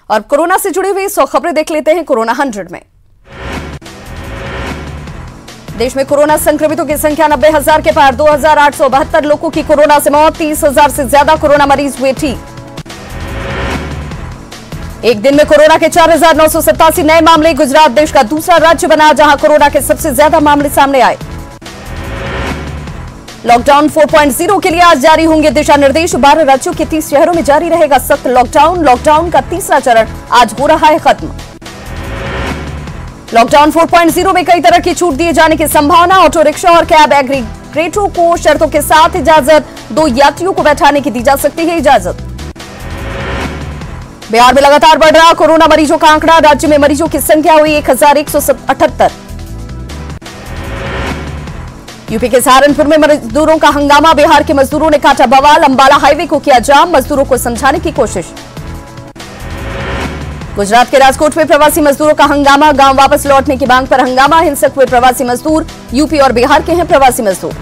और कोरोना से जुड़ी हुई 100 खबरें देख लेते हैं कोरोना 100 में। देश में कोरोना संक्रमितों की संख्या 90,000 के पार, 2,872 लोगों की कोरोना से मौत, 30,000 से ज्यादा कोरोना मरीज हुए ठीक। एक दिन में कोरोना के 4,987 नए मामले। गुजरात देश का दूसरा राज्य बना जहां कोरोना के सबसे ज्यादा मामले सामने आए। लॉकडाउन 4.0 के लिए आज जारी होंगे दिशा निर्देश। 12 राज्यों के 30 शहरों में जारी रहेगा सख्त लॉकडाउन। लॉकडाउन का तीसरा चरण आज हो रहा है खत्म। लॉकडाउन 4.0 में कई तरह की छूट दिए जाने की संभावना। ऑटो रिक्शा और कैब एग्रीगेटरों को शर्तों के साथ इजाजत। 2 यात्रियों को बैठाने की दी जा सकती है इजाजत। बिहार में लगातार बढ़ रहा कोरोना मरीजों का आंकड़ा। राज्य में मरीजों की संख्या हुई 1,178। यूपी के सहारनपुर में मजदूरों का हंगामा। बिहार के मजदूरों ने काटा बवाल। अंबाला हाईवे को किया जाम। मजदूरों को समझाने की कोशिश। गुजरात के राजकोट में प्रवासी मजदूरों का हंगामा। गांव वापस लौटने की मांग पर हंगामा। हिंसक हुए प्रवासी मजदूर। यूपी और बिहार के हैं प्रवासी मजदूर।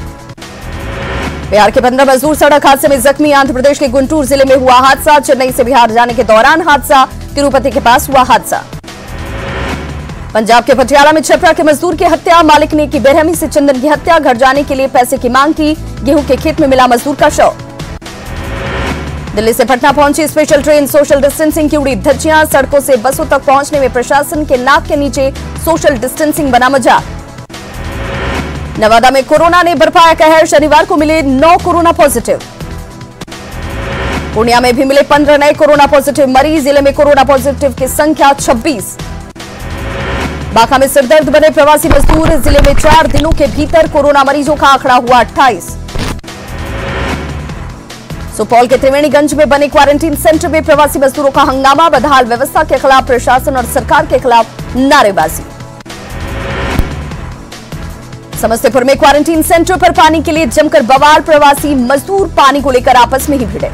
बिहार के 15 मजदूर सड़क हादसे में जख्मी। आंध्र प्रदेश के गुंटूर जिले में हुआ हादसा। चेन्नई से बिहार जाने के दौरान हादसा। तिरुपति के पास हुआ हादसा। पंजाब के पटियाला में छपरा के मजदूर की हत्या। मालिक ने की बेरहमी से चंदन की हत्या। घर जाने के लिए पैसे की मांग की। गेहूं के खेत में मिला मजदूर का शव। दिल्ली से पटना पहुंची स्पेशल ट्रेन। सोशल डिस्टेंसिंग की उड़ी धज्जियां। सड़कों से बसों तक पहुंचने में प्रशासन के नाक के नीचे सोशल डिस्टेंसिंग बना मजाक। नवादा में कोरोना ने बरपाया कहर। शनिवार को मिले 9 कोरोना पॉजिटिव। पूर्णिया में भी मिले 15 नए कोरोना पॉजिटिव मरीज। जिले में कोरोना पॉजिटिव की संख्या 26। बांका में सिरदर्द बने प्रवासी मजदूर। जिले में 4 दिनों के भीतर कोरोना मरीजों का आंकड़ा हुआ 28। सुपौल के त्रिवेणीगंज में बने क्वारंटीन सेंटर में प्रवासी मजदूरों का हंगामा। बदहाल व्यवस्था के खिलाफ प्रशासन और सरकार के खिलाफ नारेबाजी। समस्तीपुर में क्वारंटीन सेंटर पर पानी के लिए जमकर बवाल। प्रवासी मजदूर पानी को लेकर आपस में ही भिड़े।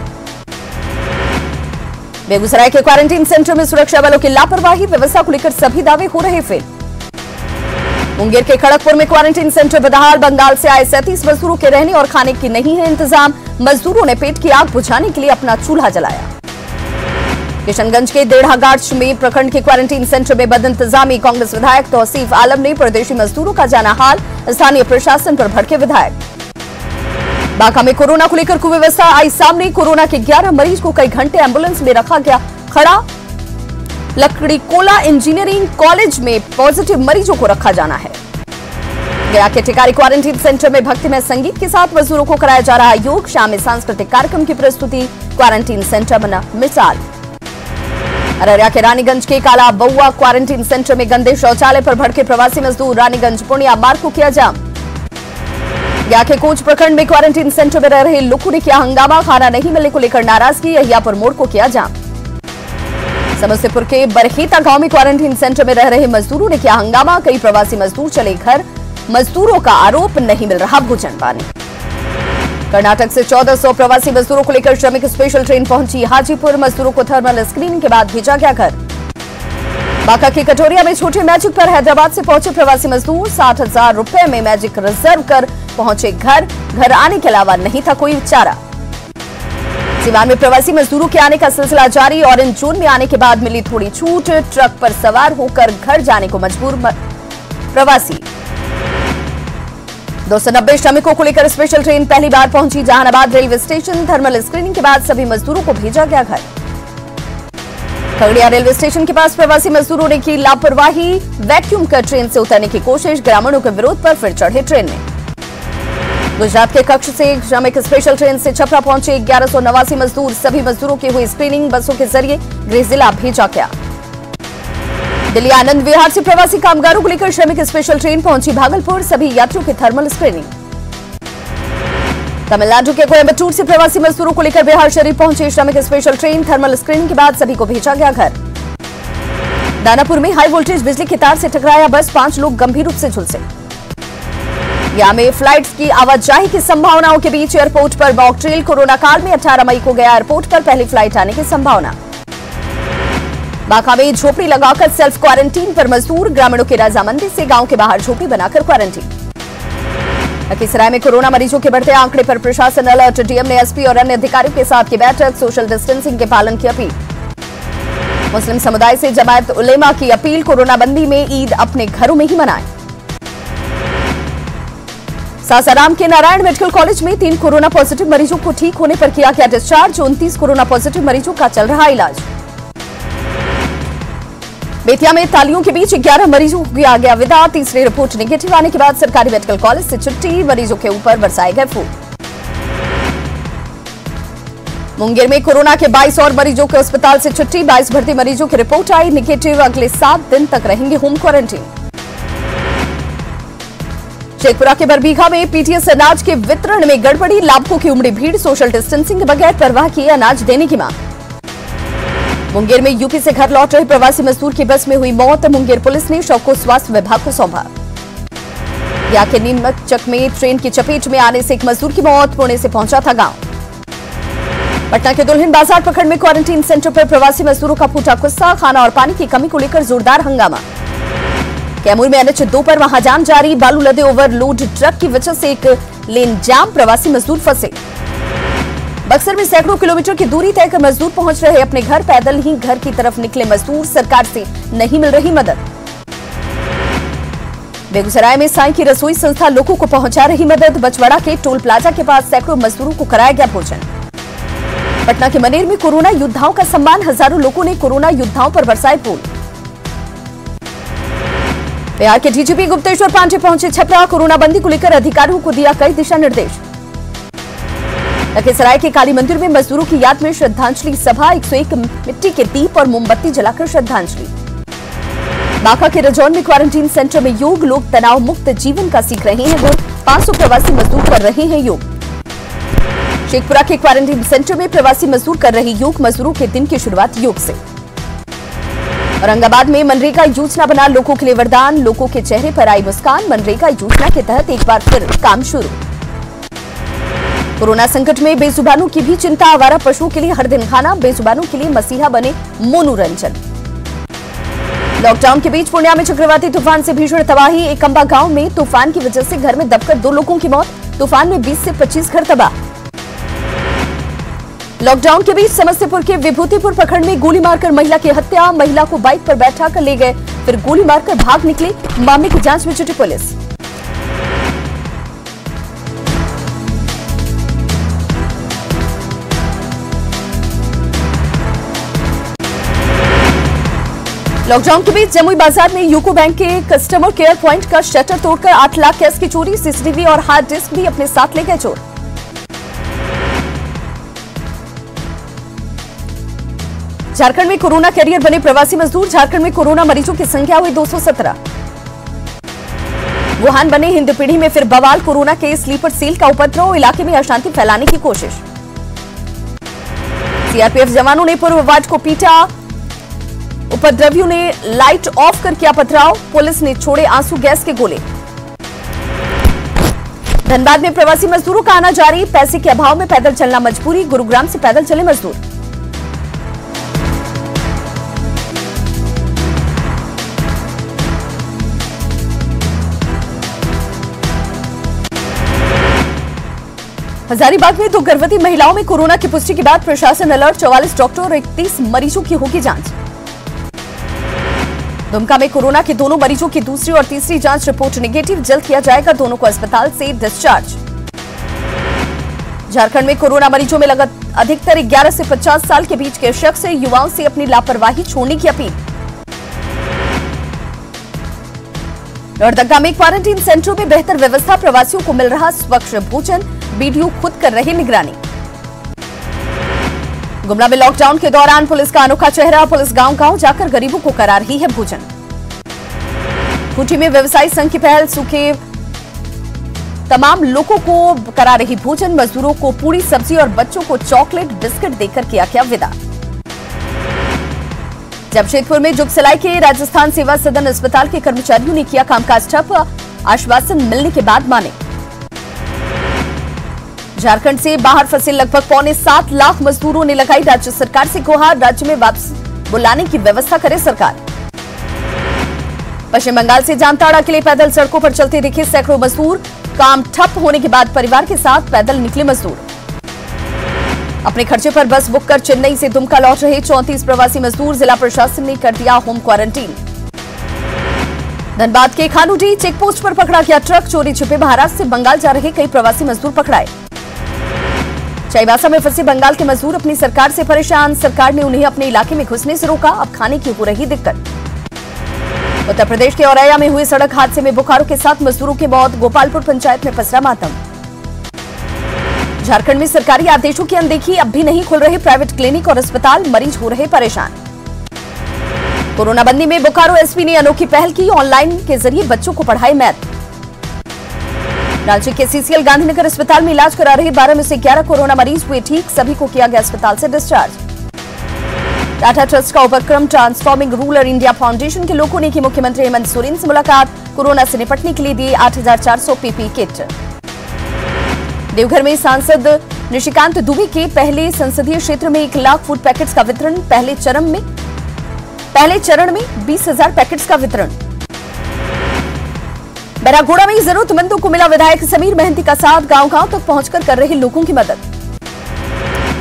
बेगूसराय के क्वारंटीन सेंटर में सुरक्षा बलों की लापरवाही। व्यवस्था को लेकर सभी दावे हो रहे फेल। मुंगेर के खड़गपुर में क्वारंटीन सेंटर बदहाल। बंगाल से आए 37 मजदूरों के रहने और खाने की नहीं है इंतजाम। मजदूरों ने पेट की आग बुझाने के लिए अपना चूल्हा जलाया। किशनगंज के देढ़ागाछ में प्रखंड के क्वारंटीन सेंटर में बदइंतजामी। कांग्रेस विधायक तौसीफ आलम ने परदेशी मजदूरों का जाना हाल। स्थानीय प्रशासन पर भड़के विधायक। बांका में कोरोना को लेकर कुव्यवस्था आई सामने। कोरोना के 11 मरीज को कई घंटे एम्बुलेंस में रखा गया खड़ा। लकड़ीकोला इंजीनियरिंग कॉलेज में पॉजिटिव मरीजों को रखा जाना है। गया के टिकारी क्वारंटीन सेंटर में भक्तिमय संगीत के साथ मजदूरों को कराया जा रहा है योग। शाम में सांस्कृतिक कार्यक्रम की प्रस्तुति। क्वारंटीन सेंटर बना मिसाल। अररिया के रानीगंज के काला बउआ क्वारंटीन सेंटर में गंदे शौचालय पर भड़के प्रवासी मजदूर। रानीगंज पूर्णिया मार्ग को किया जाम। गया के कोच प्रखंड में क्वारंटीन सेंटर में रह रहे लोगों ने किया हंगामा। खाना नहीं मिलने को लेकर नाराजगी। अहियापुर मोड़ को किया जाम। समस्तीपुर के बरखेता गांव में क्वारंटीन सेंटर में रह रहे मजदूरों ने किया हंगामा। कई प्रवासी मजदूर चले घर। मजदूरों का आरोप नहीं मिल रहा भोजन पानी। कर्नाटक से 1400 प्रवासी मजदूरों को लेकर श्रमिक स्पेशल ट्रेन पहुंची हाजीपुर। मजदूरों को थर्मल स्क्रीनिंग के बाद भेजा गया घर। बांका के कटोरिया में छोटे मैजिक पर हैदराबाद से पहुंचे प्रवासी मजदूर। 60,000 रुपए में मैजिक रिजर्व कर पहुंचे घर। घर आने के अलावा नहीं था कोई चारा। सीवान में प्रवासी मजदूरों के आने का सिलसिला जारी। ऑरेंज जोन में आने के बाद मिली थोड़ी छूट। ट्रक पर सवार होकर घर जाने को मजबूर प्रवासी। 290 श्रमिकों को लेकर स्पेशल ट्रेन पहली बार पहुंची Jehanabad railway station. Thermal screening के बाद सभी मजदूरों को भेजा गया घर। खगड़िया रेलवे स्टेशन के पास प्रवासी मजदूरों ने की लापरवाही। वैक्यूम कर ट्रेन से उतरने की कोशिश। ग्रामीणों के विरोध पर फिर चढ़े ट्रेन में। गुजरात के कक्ष से श्रमिक स्पेशल ट्रेन से छपरा पहुंचे 1189 मजदूर। सभी मजदूरों की हुई स्क्रीनिंग। बसों के जरिए गृह जिला भेजा गया। दिल्ली आनंद विहार से प्रवासी कामगारों को लेकर श्रमिक स्पेशल ट्रेन पहुंची भागलपुर। सभी यात्रियों की थर्मल स्क्रीनिंग। तमिलनाडु के कोयम्बटूर से प्रवासी मजदूरों को लेकर बिहार शरीफ पहुंची श्रमिक स्पेशल ट्रेन। थर्मल स्क्रीनिंग के बाद सभी को भेजा गया घर। दानापुर में हाई वोल्टेज बिजली के तार से टकराया बस। 5 लोग गंभीर रूप से झुलसे। गया में फ्लाइट्स की आवाजाही की संभावनाओं के बीच एयरपोर्ट पर मॉक ड्रिल। कोरोना काल में 18 मई को गया एयरपोर्ट पर पहली फ्लाइट आने की संभावना। बांका में झोपड़ी लगाकर सेल्फ क्वारंटीन पर मजदूर। ग्रामीणों की रजामंदी से गांव के बाहर झोपड़ी बनाकर क्वारंटीन। लखीसराय में कोरोना मरीजों के बढ़ते आंकड़े पर प्रशासन अलर्ट। डीएम ने एसपी और अन्य अधिकारियों के साथ की बैठक। सोशल डिस्टेंसिंग के पालन की अपील। मुस्लिम समुदाय से जमायत उलेमा की अपील, कोरोना बंदी में ईद अपने घरों में ही मनाएं। सासाराम के नारायण मेडिकल कॉलेज में 3 कोरोना पॉजिटिव मरीजों को ठीक होने पर किया गया डिस्चार्ज। 29 कोरोना पॉजिटिव मरीजों का चल रहा इलाज। बेतिया में तालियों के बीच 11 मरीजों को किया गया विदा। तीसरी रिपोर्ट नेगेटिव आने के बाद सरकारी मेडिकल कॉलेज से छुट्टी, मरीजों के ऊपर बरसाए गए फूल। मुंगेर में कोरोना के 22 और मरीजों को अस्पताल से छुट्टी। 22 भर्ती मरीजों की रिपोर्ट आई नेगेटिव। अगले 7 दिन तक रहेंगे होम क्वारंटीन। शेखपुरा के बरबीघा में पीटीएस अनाज के वितरण में गड़बड़ी, लाभुकों की उमड़ी भीड़। सोशल डिस्टेंसिंग के बगैर परवाह किए अनाज देने की मांग। मुंगेर में यूपी से घर लौट रहे प्रवासी मजदूर की बस में हुई मौत। मुंगेर पुलिस ने शव को स्वास्थ्य विभाग को सौंपा। या के नीमचक में ट्रेन की चपेट में आने से एक मजदूर की मौत। पुणे से पहुंचा था गांव। पटना के दुल्हिन बाजार प्रखंड में क्वारंटीन सेंटर पर प्रवासी मजदूरों का फूटा गुस्सा। खाना और पानी की कमी को लेकर जोरदार हंगामा। कैमूर में NH2 पर महाजाम जारी। बालू लदे ओवरलोड ट्रक की वजह से एक लेन जाम, प्रवासी मजदूर फंसे। बक्सर में सैकड़ों किलोमीटर की दूरी तय कर मजदूर पहुंच रहे अपने घर। पैदल ही घर की तरफ निकले मजदूर, सरकार से नहीं मिल रही मदद। बेगूसराय में साईं की रसोई संस्था लोगों को पहुंचा रही मदद। बछवाड़ा के टोल प्लाजा के पास सैकड़ों मजदूरों को कराया गया भोजन। पटना के मनेर में कोरोना योद्धाओं का सम्मान। हजारों लोगों ने कोरोना योद्धाओं पर बरसाए फूल। बिहार के डीजीपी गुप्तेश्वर पांडे पहुंचे छपरा। कोरोना बंदी को लेकर अधिकारियों को दिया कई दिशा निर्देश। लखीसराय के काली मंदिर में मजदूरों की याद में श्रद्धांजलि सभा। 101 मिट्टी के दीप और मोमबत्ती जलाकर श्रद्धांजलि। बांका के रजौन में क्वारंटीन सेंटर में योग, लोग तनाव मुक्त जीवन का सीख रहे हैं। 500 प्रवासी मजदूर कर रहे हैं योग। शेखपुरा के क्वारंटीन सेंटर में प्रवासी मजदूर कर रहे योग। मजदूरों के दिन की शुरुआत योग से। औरंगाबाद में मनरेगा योजना बना लोगों के लिए वरदान। लोगों के चेहरे पर आई मुस्कान। मनरेगा योजना के तहत एक बार फिर काम शुरू। कोरोना संकट में बेजुबानों की भी चिंता। आवारा पशुओं के लिए हर दिन खाना, बेजुबानों के लिए मसीहा बने मोनू रंजन। लॉकडाउन के बीच पूर्णिया में चक्रवाती तूफान से भीषण तबाही। एकंबा गांव में तूफान की वजह से घर में दबकर 2 लोगों की मौत। तूफान में 20 से 25 घर तबाह। लॉकडाउन के बीच समस्तीपुर के विभूतिपुर प्रखंड में गोली मारकर महिला की हत्या। महिला को बाइक पर बैठा कर ले गए, फिर गोली मारकर भाग निकले। मामले की जांच में जुटी पुलिस। लॉकडाउन के बीच जमुई बाजार में यूको बैंक के कस्टमर केयर पॉइंट का शटर तोड़कर 8 लाख कैश की चोरी। सीसीटीवी और हार्ड डिस्क भी अपने साथ ले गए चोर। झारखंड में कोरोना कैरियर बने प्रवासी मजदूर। झारखंड में कोरोना मरीजों की संख्या हुई 217। वुहान बने हिंदपीढ़ी में फिर बवाल। कोरोना के स्लीपर सेल का उपद्रव, इलाके में अशांति फैलाने की कोशिश। सीआरपीएफ जवानों ने पूर्व वार्ड को पीटा। उपद्रवियों ने लाइट ऑफ कर किया पथराव। पुलिस ने छोड़े आंसू गैस के गोले। धनबाद में प्रवासी मजदूरों का आना जारी। पैसे के अभाव में पैदल चलना मजबूरी। गुरुग्राम से पैदल चले मजदूर। हजारीबाग में 2 गर्भवती महिलाओं में कोरोना की पुष्टि के बाद प्रशासन अलर्ट। 44 डॉक्टर और 31 मरीजों की होगी जांच। दुमका में कोरोना के दोनों मरीजों की दूसरी और तीसरी जांच रिपोर्ट नेगेटिव। जल्द किया जाएगा दोनों को अस्पताल से डिस्चार्ज। झारखंड में कोरोना मरीजों में अधिकतर 11 से 50 साल के बीच के शख्स से युवाओं से अपनी लापरवाही छोड़ने की अपील। लोहरदगा में क्वारंटीन सेंटरों में बेहतर व्यवस्था। प्रवासियों को मिल रहा स्वच्छ भोजन। बीडीओ खुद कर रहे निगरानी। गुमला में लॉकडाउन के दौरान पुलिस का अनोखा चेहरा। पुलिस गांव-गांव जाकर गरीबों को करा रही है भोजन। खूंटी में व्यवसायी संघ की पहल। सूखे तमाम लोगों को करा रही भोजन। मजदूरों को पूरी सब्जी और बच्चों को चॉकलेट बिस्किट देकर किया गया विदा। जमशेदपुर में जुगसलाई के राजस्थान सेवा सदन अस्पताल के कर्मचारियों ने किया कामकाज ठप। आश्वासन मिलने के बाद माने। झारखंड से बाहर फंसे लगभग 6.25 लाख मजदूरों ने लगाई राज्य सरकार से गुहार। राज्य में वापस बुलाने की व्यवस्था करे सरकार। पश्चिम बंगाल से जामताड़ा के लिए पैदल सड़कों पर चलते दिखे सैकड़ों मजदूर। काम ठप होने के बाद परिवार के साथ पैदल निकले मजदूर। अपने खर्चे पर बस बुक कर चेन्नई से दुमका लौट रहे 34 प्रवासी मजदूर जिला प्रशासन ने कर दिया होम क्वारंटीन। धनबाद के खानूडी चेकपोस्ट पर पकड़ा गया ट्रक, चोरी छिपे महाराष्ट्र से बंगाल जा रहे कई प्रवासी मजदूर पकड़ाए। चाईबासा में फंसे बंगाल के मजदूर अपनी सरकार से परेशान, सरकार ने उन्हें अपने इलाके में घुसने से रोका, अब खाने की हो रही दिक्कत। उत्तर प्रदेश के औरैया में हुए सड़क हादसे में बोकारो के 7 मजदूरों की मौत, गोपालपुर पंचायत में पसरा मातम। झारखंड में सरकारी आदेशों की अनदेखी, अब भी नहीं खुल रहे प्राइवेट क्लिनिक और अस्पताल, मरीज हो रहे परेशान। कोरोना बंदी में बोकारो एसपी ने अनोखी पहल की, ऑनलाइन के जरिए बच्चों को पढ़ाए मैथ। रांची के सीसीएल गांधीनगर अस्पताल में इलाज करा रहे 12 में से 11 कोरोना मरीज हुए ठीक, सभी को किया गया अस्पताल से डिस्चार्ज। टाटा ट्रस्ट का उपक्रम ट्रांसफॉर्मिंग रूरल इंडिया फाउंडेशन के लोगों ने की मुख्यमंत्री हेमंत सोरेन से मुलाकात, कोरोना से निपटने के लिए दिए 8400 पीपीई किट। देवघर में सांसद निशिकांत दुबे के पहले संसदीय क्षेत्र में 1 लाख फूड पैकेट्स का वितरण, पहले चरण में 20,000 पैकेट्स का वितरण। बरागोड़ा में जरूरतमंदों को मिला विधायक समीर महंती का साथ, गांव-गांव तक पहुंचकर कर रहे लोगों की मदद।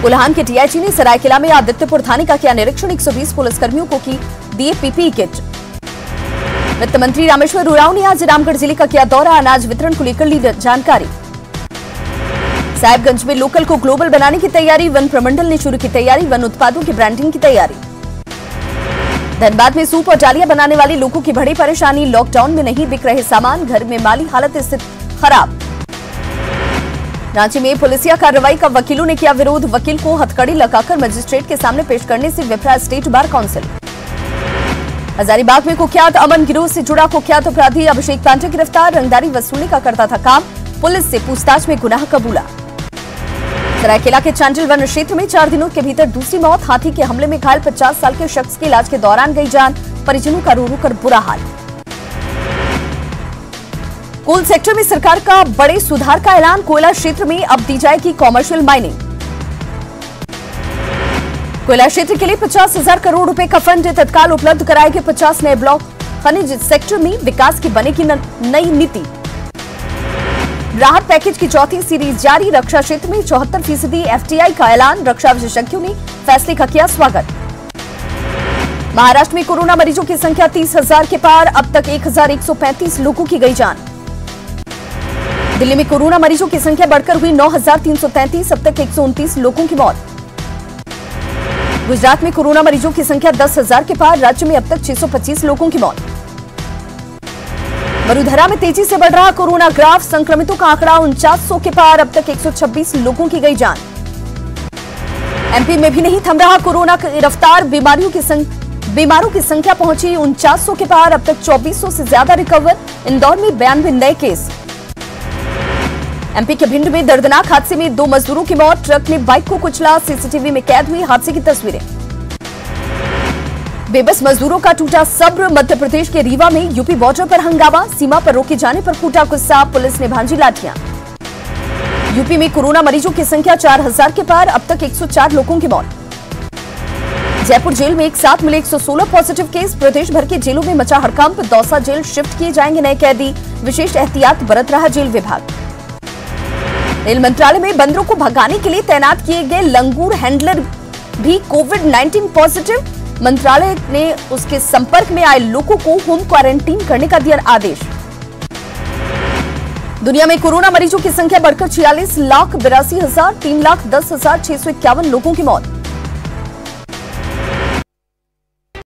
कोल्हान के टीआईजी ने सरायकेला में आदित्यपुर थाने का किया निरीक्षण, 120 पुलिसकर्मियों को की दिए पीपीई किट। वित्त मंत्री रामेश्वर उरांव ने आज रामगढ़ जिले का किया दौरा, अनाज वितरण को लेकर ली जानकारी। साहिबगंज में लोकल को ग्लोबल बनाने की तैयारी, वन प्रमंडल ने शुरू की तैयारी, वन उत्पादों की ब्रांडिंग की तैयारी। धनबाद में सूप और डालिया बनाने वाले लोगों की बड़ी परेशानी, लॉकडाउन में नहीं बिक रहे सामान, घर में माली हालत स्थित खराब। रांची में पुलिसिया कार्रवाई का वकीलों ने किया विरोध, वकील को हथकड़ी लगाकर मजिस्ट्रेट के सामने पेश करने से विफरा स्टेट बार काउंसिल। हजारीबाग में कुख्यात अमन गिरोह से जुड़ा कुख्यात अपराधी अभिषेक पांडे गिरफ्तार, रंगदारी वसूलने का करता था काम, पुलिस से पूछताछ में गुनाह कबूला। सरायकेला के चांडिल वन क्षेत्र में 4 दिनों के भीतर दूसरी मौत, हाथी के हमले में घायल 50 साल के शख्स के इलाज के दौरान गई जान, परिजनों का रो रो कर बुरा हाल। कोल सेक्टर में सरकार का बड़े सुधार का ऐलान, कोयला क्षेत्र में अब दी जाएगी कॉमर्शियल माइनिंग। कोयला क्षेत्र के लिए 50,000 करोड़ रुपए का फंड तत्काल उपलब्ध कराएंगे 50 नए ब्लॉक, खनिज सेक्टर में विकास की बनेगी नई नीति। राहत पैकेज की 4थी सीरीज जारी, रक्षा क्षेत्र में 74% एफटीआई का ऐलान, रक्षा विशेषज्ञों ने फैसले का किया स्वागत। महाराष्ट्र में कोरोना मरीजों की संख्या 30,000 के पार, अब तक 1,135 लोगों की गई जान। दिल्ली में कोरोना मरीजों की संख्या बढ़कर हुई 9,333, अब तक 129 लोगों की मौत। गुजरात में कोरोना मरीजों की संख्या 10,000 के पार, राज्य में अब तक 625 लोगों की मौत। वडोदरा में तेजी से बढ़ रहा कोरोना ग्राफ, संक्रमितों का आंकड़ा 4900 के पार, अब तक 126 लोगों की गई जान। एमपी में भी नहीं थम रहा कोरोना की रफ्तार, बीमारों की संख्या पहुंची 4900 के पार, अब तक 2400 से ज्यादा रिकवर। इंदौर में 92 नए केस। एमपी के भिंड में दर्दनाक हादसे में 2 मजदूरों की मौत, ट्रक ने बाइक को कुचला, सीसीटीवी में कैद हुई हादसे की तस्वीरें। बेबस मजदूरों का टूटा सब्र, मध्य प्रदेश के रीवा में यूपी बॉर्डर पर हंगामा, सीमा पर रोके जाने पर फूटा गुस्सा, पुलिस ने भांजी लाठियां। यूपी में कोरोना मरीजों की संख्या 4000 के पार, अब तक 104 लोगों की मौत। जयपुर जेल में एक साथ मिले 116 पॉजिटिव केस, प्रदेश भर के जेलों में मचा हड़कंप, दौसा जेल शिफ्ट किए जाएंगे नए कैदी, विशेष एहतियात बरत रहा जेल विभाग। रेल मंत्रालय में बंदरों को भगाने के लिए तैनात किए गए लंगूर हैंडलर भी कोविड-19 पॉजिटिव, मंत्रालय ने उसके संपर्क में आए लोगों को होम क्वारंटीन करने का दिया आदेश। दुनिया में कोरोना मरीजों की संख्या बढ़कर 46,82,000, 3,10,651 लोगों की मौत।